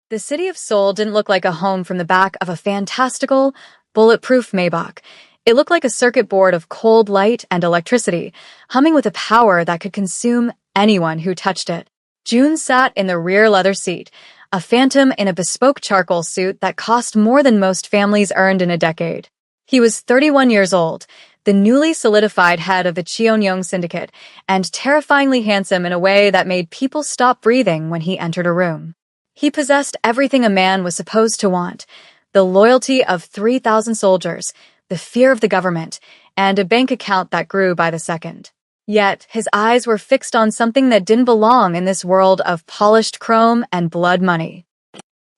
The city of Seoul didn't look like a home from the back of a fantastical, bulletproof Maybach. It looked like a circuit board of cold light and electricity, humming with a power that could consume anyone who touched it. June sat in the rear leather seat, a phantom in a bespoke charcoal suit that cost more than most families earned in a decade. He was 31 years old, the newly solidified head of the Cheonyong syndicate, and terrifyingly handsome in a way that made people stop breathing when he entered a room. He possessed everything a man was supposed to want: the loyalty of 3,000 soldiers, the fear of the government, and a bank account that grew by the second. Yet, his eyes were fixed on something that didn't belong in this world of polished chrome and blood money.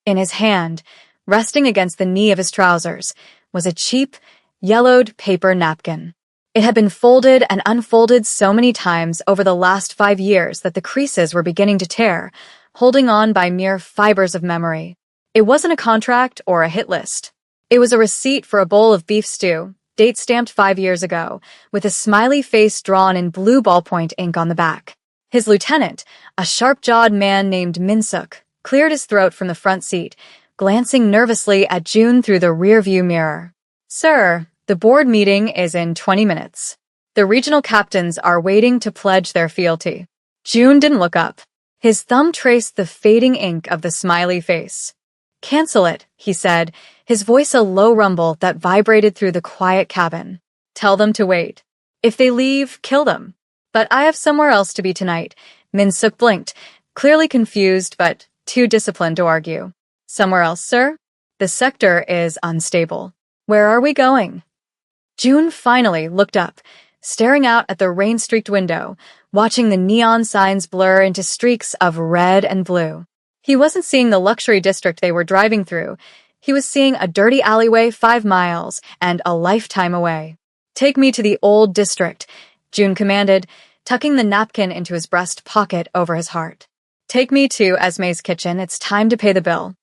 In his hand, resting against the knee of his trousers, was a cheap, yellowed paper napkin. It had been folded and unfolded so many times over the last 5 years that the creases were beginning to tear, holding on by mere fibers of memory. It wasn't a contract or a hit list. It was a receipt for a bowl of beef stew, date-stamped 5 years ago, with a smiley face drawn in blue ballpoint ink on the back. His lieutenant, a sharp-jawed man named Min-suk, cleared his throat from the front seat, glancing nervously at June through the rear-view mirror. "Sir, the board meeting is in 20 minutes. The regional captains are waiting to pledge their fealty." June didn't look up. His thumb traced the fading ink of the smiley face. "Cancel it," he said, his voice a low rumble that vibrated through the quiet cabin. "Tell them to wait. If they leave, kill them. But I have somewhere else to be tonight." Min-suk blinked, clearly confused but too disciplined to argue. "Somewhere else, sir? The sector is unstable. Where are we going?" June finally looked up, staring out at the rain-streaked window, watching the neon signs blur into streaks of red and blue. He wasn't seeing the luxury district they were driving through. He was seeing a dirty alleyway 5 miles and a lifetime away. "Take me to the old district," June commanded, tucking the napkin into his breast pocket over his heart. "Take me to Esme's kitchen. It's time to pay the bill."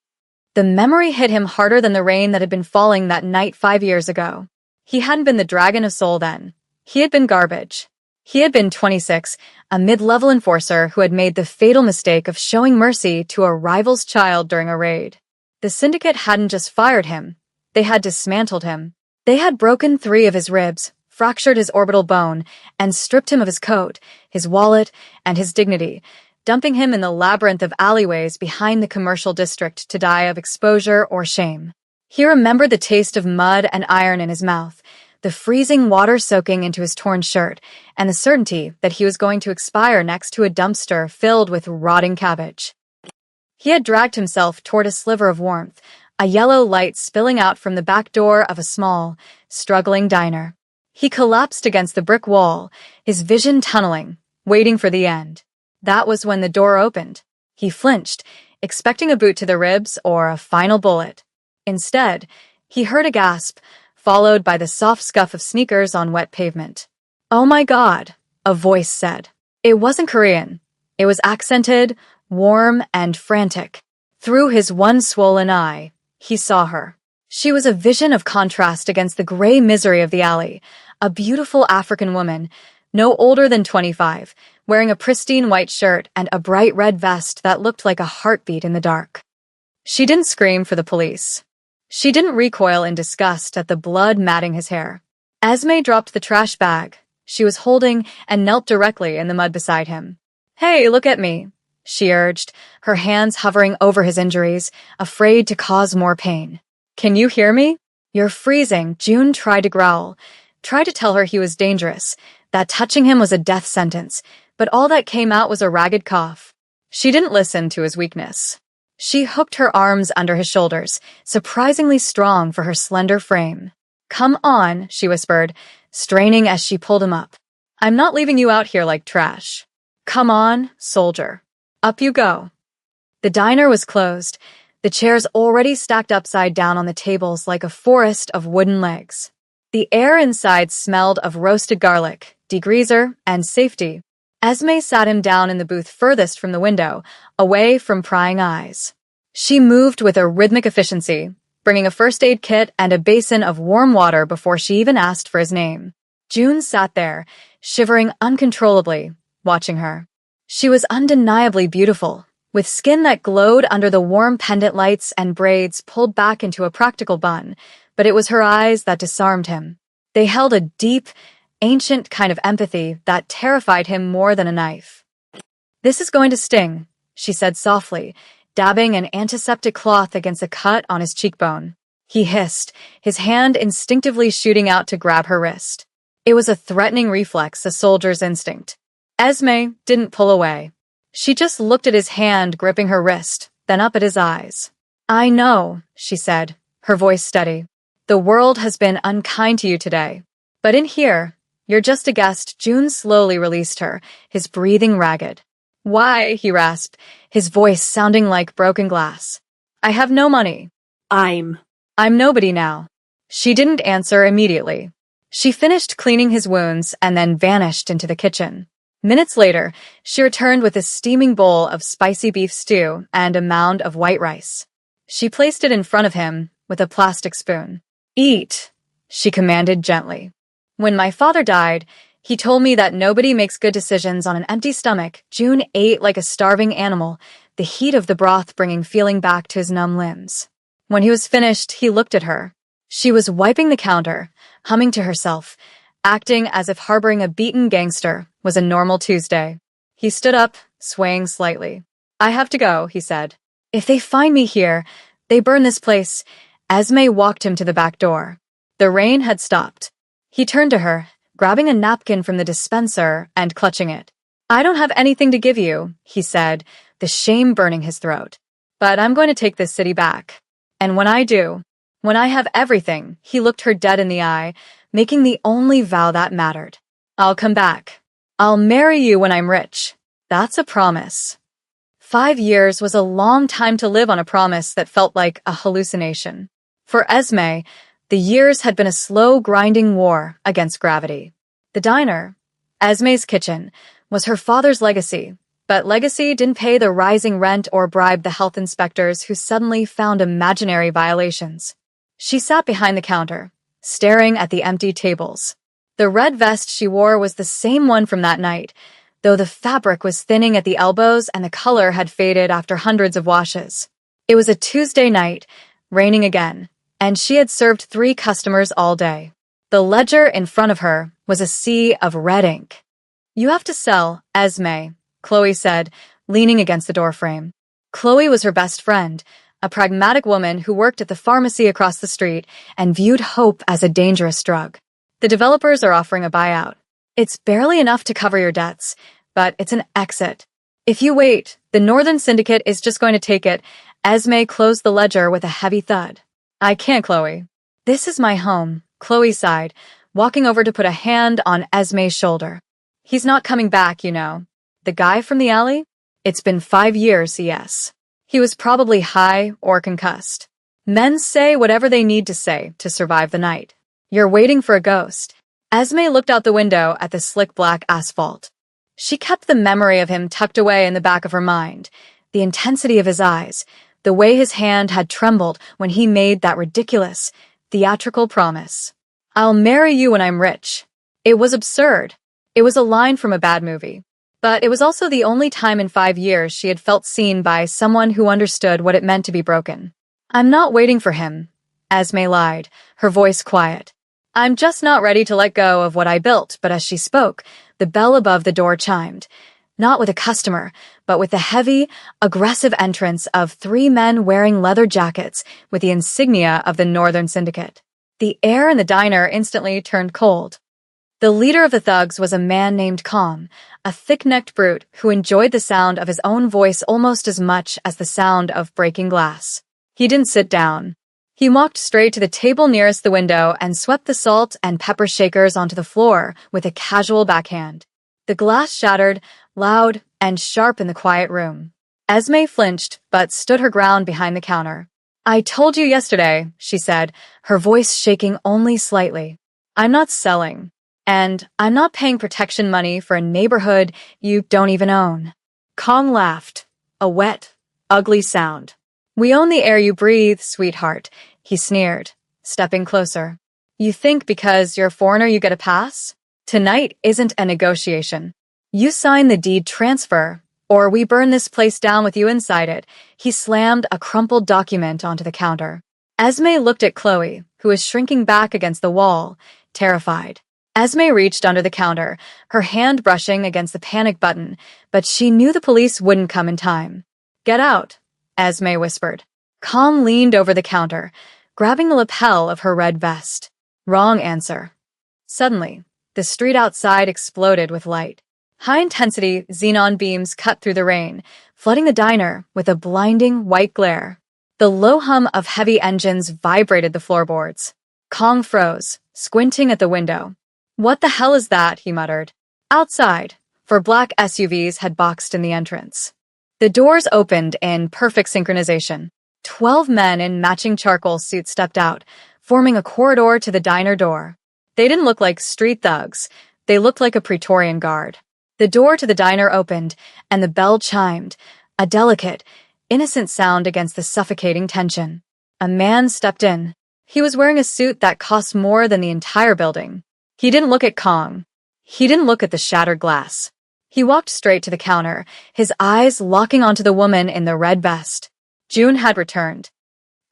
The memory hit him harder than the rain that had been falling that night 5 years ago. He hadn't been the Dragon of Seoul then. He had been garbage. He had been 26, a mid-level enforcer who had made the fatal mistake of showing mercy to a rival's child during a raid. The syndicate hadn't just fired him. They had dismantled him. They had broken 3 of his ribs, fractured his orbital bone, and stripped him of his coat, his wallet, and his dignity, dumping him in the labyrinth of alleyways behind the commercial district to die of exposure or shame. He remembered the taste of mud and iron in his mouth, the freezing water soaking into his torn shirt, and the certainty that he was going to expire next to a dumpster filled with rotting cabbage. He had dragged himself toward a sliver of warmth, a yellow light spilling out from the back door of a small, struggling diner. He collapsed against the brick wall, his vision tunneling, waiting for the end. That was when the door opened. He flinched, expecting a boot to the ribs or a final bullet. Instead, he heard a gasp, followed by the soft scuff of sneakers on wet pavement. "Oh my God," a voice said. It wasn't Korean. It was accented, warm, and frantic. Through his one swollen eye, he saw her. She was a vision of contrast against the gray misery of the alley, a beautiful African woman, no older than 25, wearing a pristine white shirt and a bright red vest that looked like a heartbeat in the dark. She didn't scream for the police. She didn't recoil in disgust at the blood matting his hair. Esme dropped the trash bag she was holding and knelt directly in the mud beside him. "Hey, look at me," she urged, her hands hovering over his injuries, afraid to cause more pain. "Can you hear me?" "You're freezing," June tried to growl, tried to tell her he was dangerous, that touching him was a death sentence, but all that came out was a ragged cough. She didn't listen to his weakness. She hooked her arms under his shoulders, surprisingly strong for her slender frame. "Come on," she whispered, straining as she pulled him up. "I'm not leaving you out here like trash. Come on, soldier. Up you go." The diner was closed, the chairs already stacked upside down on the tables like a forest of wooden legs. The air inside smelled of roasted garlic, degreaser, and safety. Esme sat him down in the booth furthest from the window, away from prying eyes. She moved with a rhythmic efficiency, bringing a first aid kit and a basin of warm water before she even asked for his name. June sat there, shivering uncontrollably, watching her. She was undeniably beautiful, with skin that glowed under the warm pendant lights and braids pulled back into a practical bun, but it was her eyes that disarmed him. They held a deep, ancient kind of empathy that terrified him more than a knife. "This is going to sting," she said softly, dabbing an antiseptic cloth against a cut on his cheekbone. He hissed, his hand instinctively shooting out to grab her wrist. It was a threatening reflex, a soldier's instinct. Esme didn't pull away. She just looked at his hand gripping her wrist, then up at his eyes. "I know," she said, her voice steady. "The world has been unkind to you today. But in here, you're just a guest." June slowly released her, his breathing ragged. "Why?" he rasped, his voice sounding like broken glass. "I have no money." I'm nobody now." She didn't answer immediately. She finished cleaning his wounds and then vanished into the kitchen. Minutes later, she returned with a steaming bowl of spicy beef stew and a mound of white rice. She placed it in front of him with a plastic spoon. "Eat," she commanded gently. "When my father died, he told me that nobody makes good decisions on an empty stomach." June ate like a starving animal, the heat of the broth bringing feeling back to his numb limbs. When he was finished, he looked at her. She was wiping the counter, humming to herself, acting as if harboring a beaten gangster was a normal Tuesday. He stood up, swaying slightly. "I have to go," he said. "If they find me here, they burn this place." Esme walked him to the back door. The rain had stopped. He turned to her, grabbing a napkin from the dispenser and clutching it. "I don't have anything to give you," he said, the shame burning his throat. "But I'm going to take this city back. And when I do, when I have everything," he looked her dead in the eye, making the only vow that mattered. "I'll come back. I'll marry you when I'm rich. That's a promise." 5 years was a long time to live on a promise that felt like a hallucination. For Esme, the years had been a slow, grinding war against gravity. The diner, Esme's kitchen, was her father's legacy, but legacy didn't pay the rising rent or bribe the health inspectors who suddenly found imaginary violations. She sat behind the counter, staring at the empty tables. The red vest she wore was the same one from that night, though the fabric was thinning at the elbows and the color had faded after hundreds of washes. It was a Tuesday night, raining again, and she had served 3 customers all day. The ledger in front of her was a sea of red ink. "You have to sell, Esme," Chloe said, leaning against the doorframe. Chloe was her best friend, a pragmatic woman who worked at the pharmacy across the street and viewed hope as a dangerous drug. "The developers are offering a buyout. It's barely enough to cover your debts, but it's an exit. If you wait, the Northern Syndicate is just going to take it." Esme closed the ledger with a heavy thud. "I can't, Chloe. This is my home," Chloe sighed, walking over to put a hand on Esme's shoulder. "He's not coming back, you know. The guy from the alley? It's been 5 years, yes. He was probably high or concussed. Men say whatever they need to say to survive the night. You're waiting for a ghost." Esme looked out the window at the slick black asphalt. She kept the memory of him tucked away in the back of her mind, the intensity of his eyes, the way his hand had trembled when he made that ridiculous, theatrical promise. "I'll marry you when I'm rich." It was absurd. It was a line from a bad movie. But it was also the only time in 5 years she had felt seen by someone who understood what it meant to be broken. "I'm not waiting for him," Esme lied, her voice quiet. "I'm just not ready to let go of what I built." But as she spoke, the bell above the door chimed, not with a customer, but with the heavy, aggressive entrance of 3 men wearing leather jackets with the insignia of the Northern Syndicate. The air in the diner instantly turned cold. The leader of the thugs was a man named Calm, a thick-necked brute who enjoyed the sound of his own voice almost as much as the sound of breaking glass. He didn't sit down. He walked straight to the table nearest the window and swept the salt and pepper shakers onto the floor with a casual backhand. The glass shattered, loud and sharp in the quiet room. Esme flinched, but stood her ground behind the counter. "I told you yesterday," she said, her voice shaking only slightly. "I'm not selling. And I'm not paying protection money for a neighborhood you don't even own." Kong laughed, a wet, ugly sound. "We own the air you breathe, sweetheart," he sneered, stepping closer. "You think because you're a foreigner you get a pass? Tonight isn't a negotiation. You sign the deed transfer, or we burn this place down with you inside it." He slammed a crumpled document onto the counter. Esme looked at Chloe, who was shrinking back against the wall, terrified. Esme reached under the counter, her hand brushing against the panic button, but she knew the police wouldn't come in time. "Get out," Esme whispered. Kong leaned over the counter, grabbing the lapel of her red vest. Wrong answer. Suddenly, the street outside exploded with light. High-intensity xenon beams cut through the rain, flooding the diner with a blinding white glare. The low hum of heavy engines vibrated the floorboards. Kong froze, squinting at the window. "What the hell is that?" he muttered. Outside, 4 black SUVs had boxed in the entrance. The doors opened in perfect synchronization. 12 men in matching charcoal suits stepped out, forming a corridor to the diner door. They didn't look like street thugs. They looked like a Praetorian guard. The door to the diner opened, and the bell chimed, a delicate, innocent sound against the suffocating tension. A man stepped in. He was wearing a suit that cost more than the entire building. He didn't look at Kong. He didn't look at the shattered glass. He walked straight to the counter, his eyes locking onto the woman in the red vest. June had returned.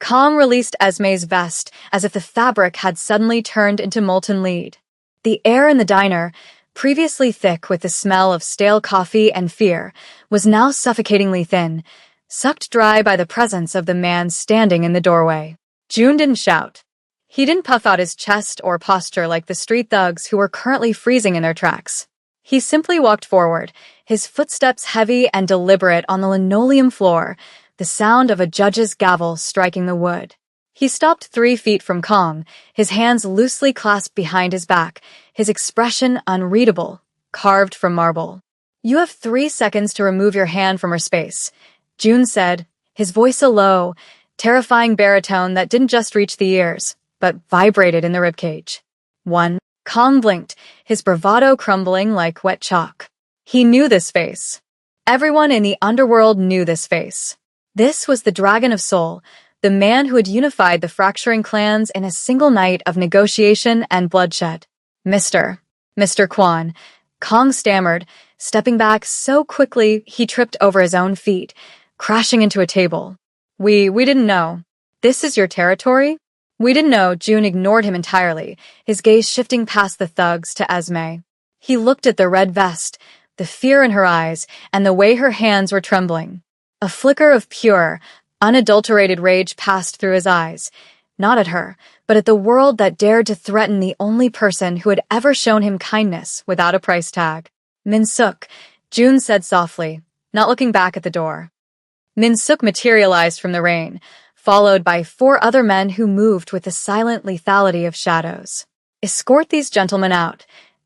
Kong released Esme's vest as if the fabric had suddenly turned into molten lead. The air in the diner, previously thick with the smell of stale coffee and fear, was now suffocatingly thin, sucked dry by the presence of the man standing in the doorway. June didn't shout. He didn't puff out his chest or posture like the street thugs who were currently freezing in their tracks. He simply walked forward, his footsteps heavy and deliberate on the linoleum floor, the sound of a judge's gavel striking the wood. He stopped 3 feet from Kong, his hands loosely clasped behind his back, his expression unreadable, carved from marble. "You have 3 seconds to remove your hand from her space," June said, his voice a low, terrifying baritone that didn't just reach the ears, but vibrated in the ribcage. 1. Kong blinked, his bravado crumbling like wet chalk. He knew this face. Everyone in the underworld knew this face. This was the Dragon of Soul, the man who had unified the fracturing clans in a single night of negotiation and bloodshed. Mr. Kwan, Kong stammered, stepping back so quickly he tripped over his own feet, crashing into a table. We didn't know. This is your territory?" "We didn't know." June ignored him entirely, his gaze shifting past the thugs to Esme. He looked at the red vest, the fear in her eyes, and the way her hands were trembling. A flicker of pure, unadulterated rage passed through his eyes, not at her, but at the world that dared to threaten the only person who had ever shown him kindness without a price tag. "Min-suk," June said softly, not looking back at the door. Min-suk materialized from the rain, followed by 4 other men who moved with the silent lethality of shadows. "Escort these gentlemen out,"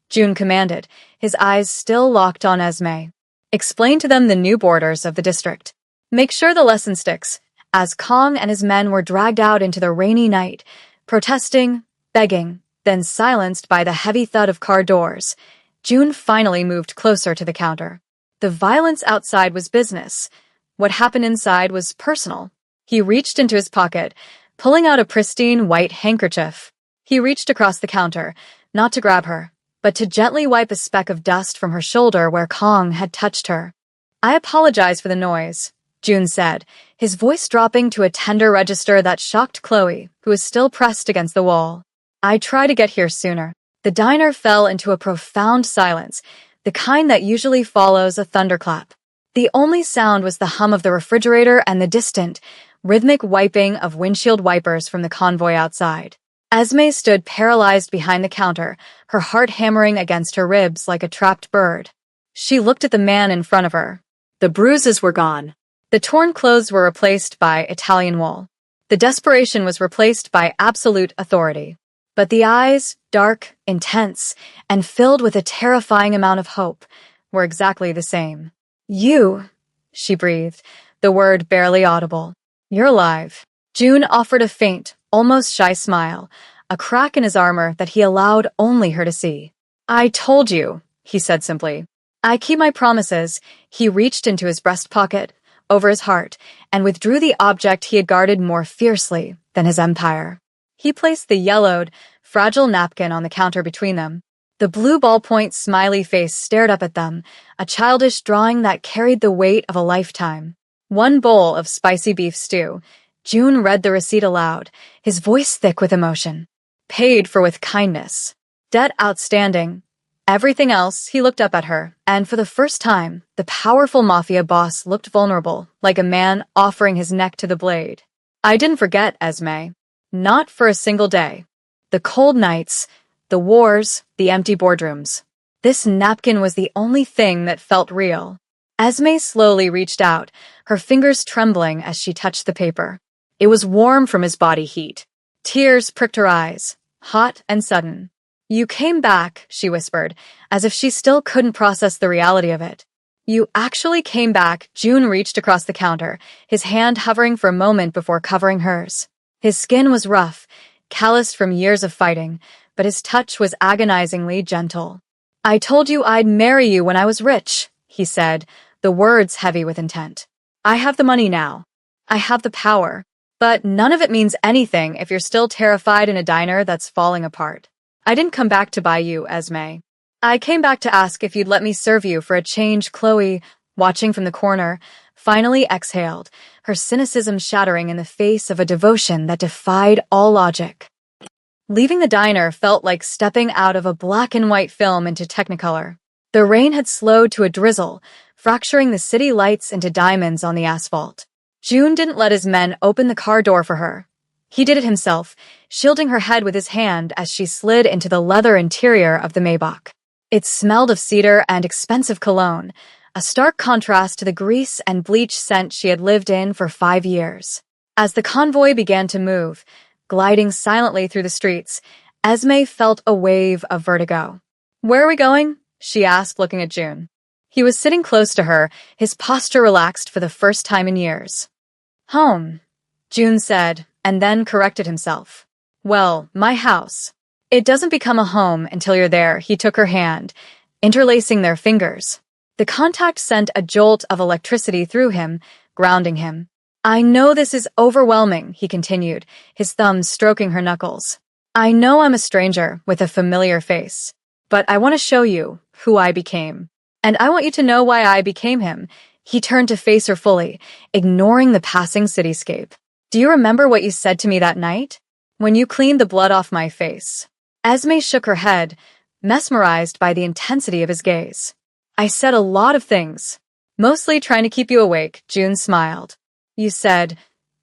June commanded, his eyes still locked on Esme. "Explain to them the new borders of the district. Make sure the lesson sticks." As Kong and his men were dragged out into the rainy night, protesting, begging, then silenced by the heavy thud of car doors, June finally moved closer to the counter. The violence outside was business. What happened inside was personal. He reached into his pocket, pulling out a pristine white handkerchief. He reached across the counter, not to grab her, but to gently wipe a speck of dust from her shoulder where Kong had touched her. "I apologize for the noise," June said, his voice dropping to a tender register that shocked Chloe, who was still pressed against the wall. "I tried to get here sooner." The diner fell into a profound silence, the kind that usually follows a thunderclap. The only sound was the hum of the refrigerator and the distant, rhythmic wiping of windshield wipers from the convoy outside. Esme stood paralyzed behind the counter, her heart hammering against her ribs like a trapped bird. She looked at the man in front of her. The bruises were gone. The torn clothes were replaced by Italian wool. The desperation was replaced by absolute authority. But the eyes, dark, intense, and filled with a terrifying amount of hope, were exactly the same. "You," she breathed, the word barely audible. "You're alive." June offered a faint, almost shy smile, a crack in his armor that he allowed only her to see. "I told you," he said simply. "I keep my promises." He reached into his breast pocket, over his heart, and withdrew the object he had guarded more fiercely than his empire. He placed the yellowed, fragile napkin on the counter between them. The blue ballpoint smiley face stared up at them, a childish drawing that carried the weight of a lifetime. 1 bowl of spicy beef stew. June read the receipt aloud, his voice thick with emotion. Paid for with kindness. Debt outstanding. Everything else, he looked up at her, and for the first time, the powerful mafia boss looked vulnerable, like a man offering his neck to the blade. I didn't forget, Esme. Not for a single day. The cold nights, the wars, the empty boardrooms. This napkin was the only thing that felt real. Esme slowly reached out, her fingers trembling as she touched the paper. It was warm from his body heat. Tears pricked her eyes, hot and sudden. You came back, she whispered, as if she still couldn't process the reality of it. You actually came back. June reached across the counter, his hand hovering for a moment before covering hers. His skin was rough, calloused from years of fighting, but his touch was agonizingly gentle. I told you I'd marry you when I was rich, he said, the words heavy with intent. I have the money now. I have the power. But none of it means anything if you're still terrified in a diner that's falling apart. I didn't come back to buy you, Esme. I came back to ask if you'd let me serve you for a change. Chloe, watching from the corner, finally exhaled, her cynicism shattering in the face of a devotion that defied all logic. Leaving the diner felt like stepping out of a black and white film into Technicolor. The rain had slowed to a drizzle, fracturing the city lights into diamonds on the asphalt. June didn't let his men open the car door for her. He did it himself, shielding her head with his hand as she slid into the leather interior of the Maybach. It smelled of cedar and expensive cologne, a stark contrast to the grease and bleach scent she had lived in for 5 years. As the convoy began to move, gliding silently through the streets, Esme felt a wave of vertigo. Where are we going? She asked, looking at June. He was sitting close to her, his posture relaxed for the first time in years. Home, June said, and then corrected himself. Well, my house. It doesn't become a home until you're there. He took her hand, interlacing their fingers. The contact sent a jolt of electricity through him, grounding him. I know this is overwhelming, he continued, his thumbs stroking her knuckles. I know I'm a stranger with a familiar face, but I want to show you who I became. And I want you to know why I became him. He turned to face her fully, ignoring the passing cityscape. Do you remember what you said to me that night? When you cleaned the blood off my face. Esme shook her head, mesmerized by the intensity of his gaze. I said a lot of things. Mostly trying to keep you awake, June smiled. You said,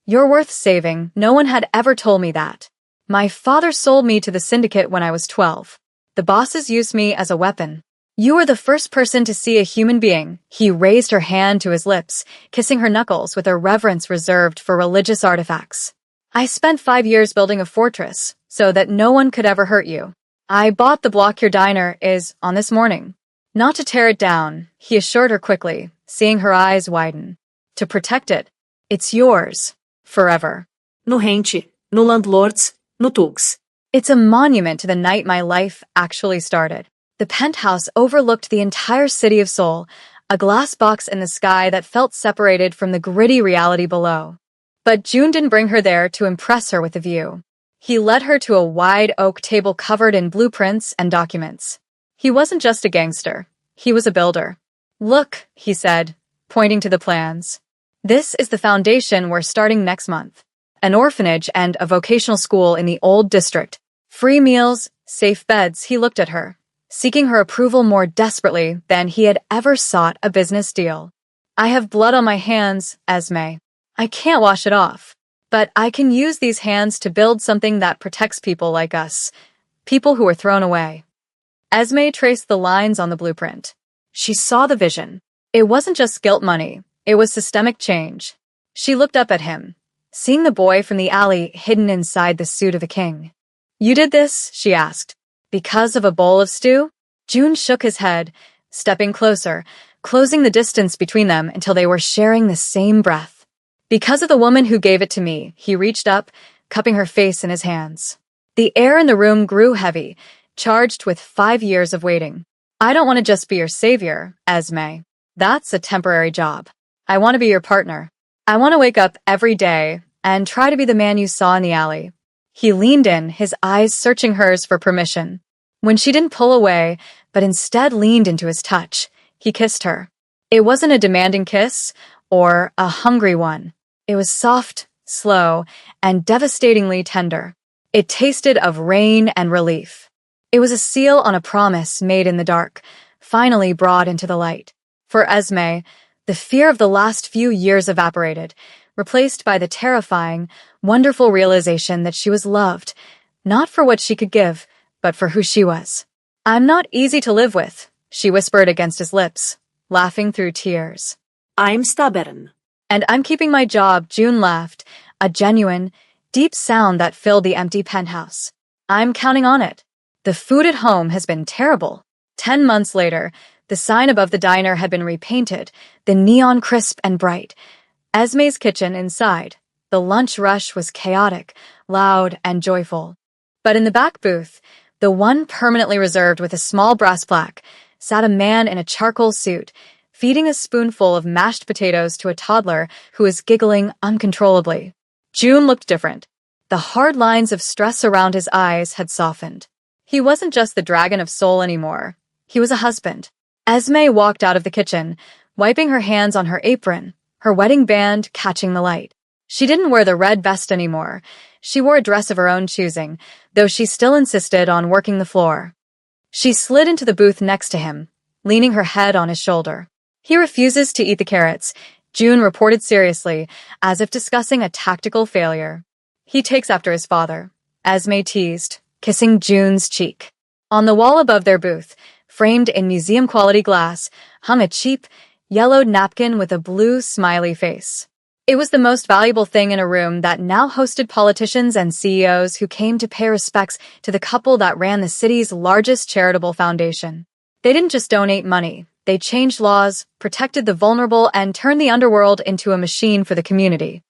you're worth saving. No one had ever told me that. My father sold me to the syndicate when I was 12. The bosses used me as a weapon. You were the first person to see a human being. He raised her hand to his lips, kissing her knuckles with a reverence reserved for religious artifacts. I spent 5 years building a fortress so that no one could ever hurt you. I bought the block your diner is on this morning. Not to tear it down, he assured her quickly, seeing her eyes widen. To protect it. It's yours. Forever. No rente, no landlords, no tugs. It's a monument to the night my life actually started. The penthouse overlooked the entire city of Seoul, a glass box in the sky that felt separated from the gritty reality below. But June didn't bring her there to impress her with the view. He led her to a wide oak table covered in blueprints and documents. He wasn't just a gangster. He was a builder. Look, he said, pointing to the plans. This is the foundation we're starting next month. An orphanage and a vocational school in the old district. Free meals, safe beds. He looked at her, seeking her approval more desperately than he had ever sought a business deal. I have blood on my hands, Esme. I can't wash it off. But I can use these hands to build something that protects people like us. People who are thrown away. Esme traced the lines on the blueprint. She saw the vision. It wasn't just guilt money. It was systemic change. She looked up at him, seeing the boy from the alley hidden inside the suit of a king. You did this? She asked. Because of a bowl of stew? June shook his head, stepping closer, closing the distance between them until they were sharing the same breath. Because of the woman who gave it to me, he reached up, cupping her face in his hands. The air in the room grew heavy, charged with 5 years of waiting. I don't want to just be your savior, Esme. That's a temporary job. I want to be your partner. I want to wake up every day and try to be the man you saw in the alley. He leaned in, his eyes searching hers for permission. When she didn't pull away, but instead leaned into his touch, he kissed her. It wasn't a demanding kiss or a hungry one. It was soft, slow, and devastatingly tender. It tasted of rain and relief. It was a seal on a promise made in the dark, finally brought into the light. For Esme, the fear of the last few years evaporated, replaced by the terrifying, wonderful realization that she was loved, not for what she could give, but for who she was. "I'm not easy to live with," she whispered against his lips, laughing through tears. I'm stubborn. "And I'm keeping my job," June laughed, a genuine, deep sound that filled the empty penthouse. "I'm counting on it. The food at home has been terrible." 10 months later, the sign above the diner had been repainted, the neon crisp and bright. Esme's kitchen inside. The lunch rush was chaotic, loud, and joyful. But in the back booth, the one permanently reserved with a small brass plaque, sat a man in a charcoal suit, feeding a spoonful of mashed potatoes to a toddler who was giggling uncontrollably. June looked different. The hard lines of stress around his eyes had softened. He wasn't just the dragon of soul anymore. He was a husband. Esme walked out of the kitchen, wiping her hands on her apron, her wedding band catching the light. She didn't wear the red vest anymore. She wore a dress of her own choosing, though she still insisted on working the floor. She slid into the booth next to him, leaning her head on his shoulder. "He refuses to eat the carrots," June reported seriously, as if discussing a tactical failure. "He takes after his father," Esme teased, kissing June's cheek. On the wall above their booth, framed in museum-quality glass, hung a cheap, yellowed napkin with a blue, smiley face. It was the most valuable thing in a room that now hosted politicians and CEOs who came to pay respects to the couple that ran the city's largest charitable foundation. They didn't just donate money. They changed laws, protected the vulnerable, and turned the underworld into a machine for the community.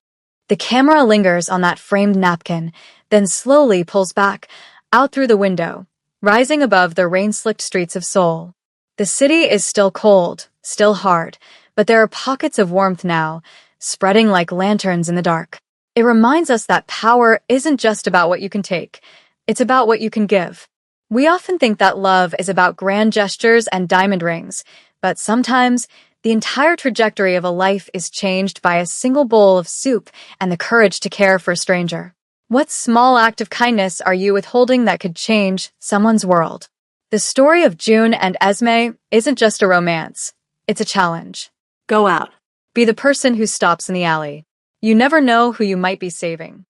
The camera lingers on that framed napkin, then slowly pulls back, out through the window, rising above the rain-slicked streets of Seoul. The city is still cold, still hard, but there are pockets of warmth now, spreading like lanterns in the dark. It reminds us that power isn't just about what you can take, it's about what you can give. We often think that love is about grand gestures and diamond rings, but sometimes the entire trajectory of a life is changed by a single bowl of soup and the courage to care for a stranger. What small act of kindness are you withholding that could change someone's world? The story of June and Esme isn't just a romance, it's a challenge. Go out. Be the person who stops in the alley. You never know who you might be saving.